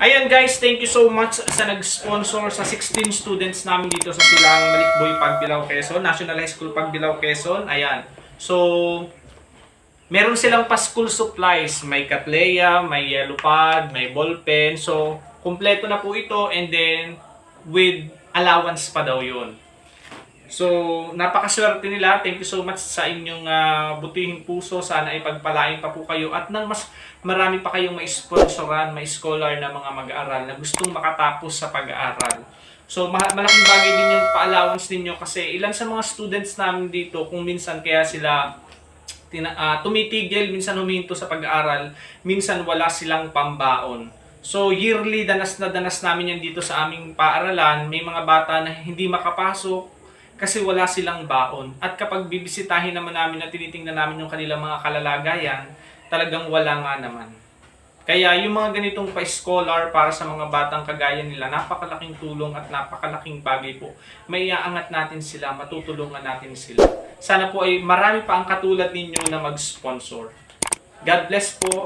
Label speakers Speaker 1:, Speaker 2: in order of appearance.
Speaker 1: Ayan guys, thank you so much sa nag-sponsor sa 16 students namin dito sa Silang Malikboy, Pagbilao, Quezon, National High School, Pagbilao, Quezon. Ayan. So, meron silang pa-school supplies. May Katleya, may yellow pad, may ballpen. So, kumpleto na po ito and then with allowance pa daw yun. So, napakaswerte nila. Thank you so much sa inyong butihing puso. Sana ay pagpalain pa po kayo at nang mas marami pa kayong ma-sponsoran, ma-scholar na mga mag-aaral na gustong makatapos sa pag-aaral. So, malaking bagay din yung pa-allowance ninyo kasi ilan sa mga students namin dito kung minsan kaya sila tumitigil, minsan huminto sa pag-aaral, minsan wala silang pambaon. So, yearly danas na danas namin yan dito sa aming paaralan. May mga bata na hindi makapasok kasi wala silang baon. At kapag bibisitahin naman namin at tinitingnan namin yung kanilang mga kalalagayan, talagang wala nga naman. Kaya yung mga ganitong pa-scholar para sa mga batang kagaya nila, napakalaking tulong at napakalaking bagay po. May iaangat natin sila, matutulungan natin sila. Sana po ay marami pa ang katulad ninyo na mag-sponsor. God bless po.